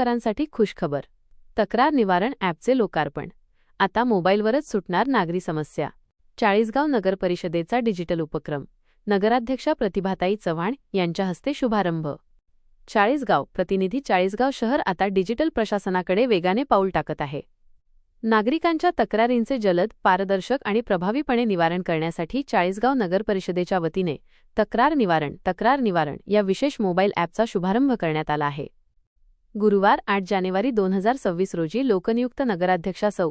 गावकरांसाठी खुशखबर. तक्रार निवारण ॲपचे लोकार्पण. आता मोबाईलवरच सुटणार नागरी समस्या. चाळीसगाव नगर परिषदेचा डिजिटल उपक्रम. नगराध्यक्षा प्रतिभाताई चव्हाण यांच्या हस्ते शुभारंभ. चाळीसगाव प्रतिनिधी. चाळीसगाव शहर आता डिजिटल प्रशासनाकडे वेगाने पाऊल टाकत आहे. नागरिकांच्या तक्रारींचे जलद, पारदर्शक आणि प्रभावीपणे निवारण करण्यासाठी चाळीसगाव नगर परिषदेच्या वतीने तक्रार निवारण या विशेष मोबाईल ॲपचा शुभारंभ करण्यात आला आहे. गुरुवार 8 जानेवारी 2026 रोजी लोकनियुक्त नगराध्यक्षा सौ.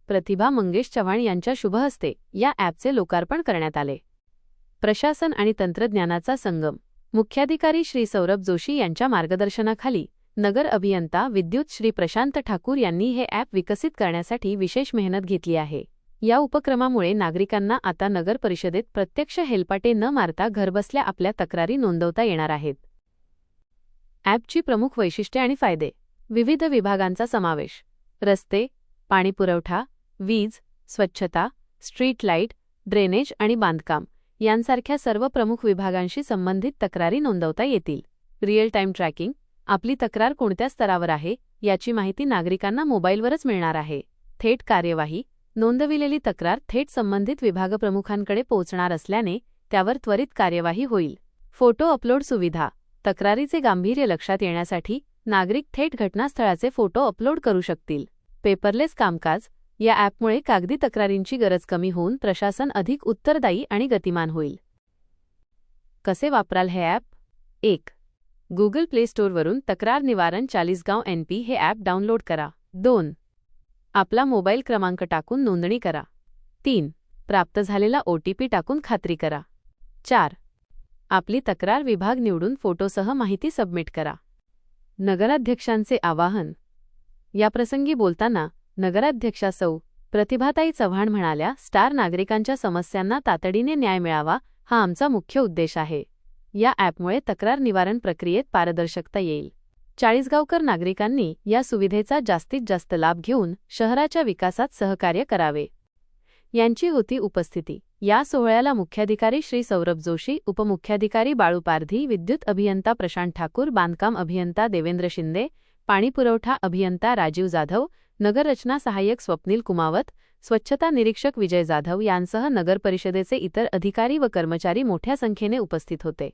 प्रतिभा मंगेश चव्हाण यांच्या शुभहस्ते या ॲपचे लोकार्पण करण्यात आले. प्रशासन आणि तंत्रज्ञानाचा संगम. मुख्याधिकारी श्री सौरभ जोशी यांच्या मार्गदर्शनाखाली नगर अभियंता विद्युत श्री प्रशांत ठाकूर यांनी हे ॲप विकसित करण्यासाठी विशेष मेहनत घेतली आहे. या उपक्रमामुळे नागरिकांना आता नगर परिषदेत प्रत्यक्ष हेलपाटे न मारता घरबसल्या आपल्या तक्रारी नोंदवता येणार आहेत. ॲपची प्रमुख वैशिष्ट्ये आणि फायदे. विविध विभागांचा समावेश. रस्ते, पाणीपुरवठा, वीज, स्वच्छता, स्ट्रीट लाईट, ड्रेनेज आणि बांधकाम यांसारख्या सर्व प्रमुख विभागांशी संबंधित तक्रारी नोंदवता येतील. Real time tracking. आपली तक्रार कोणत्या स्तरावर आहे याची माहिती नागरिकांना मोबाईलवरच मिळणार आहे. थेट कार्यवाही. नोंदविलेली तक्रार थेट संबंधित विभागप्रमुखांकडे पोहोचणार असल्याने त्यावर त्वरित कार्यवाही होईल. फोटो अपलोड सुविधा. तक्रारीचे गांभीर्य लक्षात येण्यासाठी नागरिक थेट घटनास्थळाचे फोटो अपलोड करू शकतील. पेपरलेस कामकाज. या ॲपमुळे कागदी तक्रारींची गरज कमी होऊन प्रशासन अधिक उत्तरदायी आणि गतिमान होईल. कसे वापराल हे ॲप? 1. गुगल प्ले स्टोअरवरून तक्रार निवारण चाळीसगाव NP हे ॲप डाउनलोड करा. 2. आपला मोबाईल क्रमांक टाकून नोंदणी करा. 3. प्राप्त झालेला OTP टाकून खात्री करा. 4. आपली तक्रार विभाग निवडून फोटोसह माहिती सबमिट करा. नगराध्यक्षांचे आवाहन. याप्रसंगी बोलताना नगराध्यक्षा सौ. प्रतिभाताई चव्हाण म्हणाल्या, स्टार नागरिकांच्या समस्यांना तातडीने न्याय मिळावा हा आमचा मुख्य उद्देश आहे. या ॲपमुळे तक्रार निवारण प्रक्रियेत पारदर्शकता येईल. चाळीसगावकर नागरिकांनी या सुविधेचा जास्तीत जास्त लाभ घेऊन शहराच्या विकासात सहकार्य करावे. यांची होती उपस्थिती. या सोहळ्याला मुख्याधिकारी श्री सौरभ जोशी, उपमुख्याधिकारी बाळू पारधी, विद्युत अभियंता प्रशांत ठाकूर, बांधकाम अभियंता देवेंद्र शिंदे, पाणीपुरवठा अभियंता राजीव जाधव, नगररचना सहाय्यक स्वप्नील कुमावत, स्वच्छता निरीक्षक विजय जाधव यांसह नगर परिषदेचे इतर अधिकारी व कर्मचारी मोठ्या संख्येने उपस्थित होते.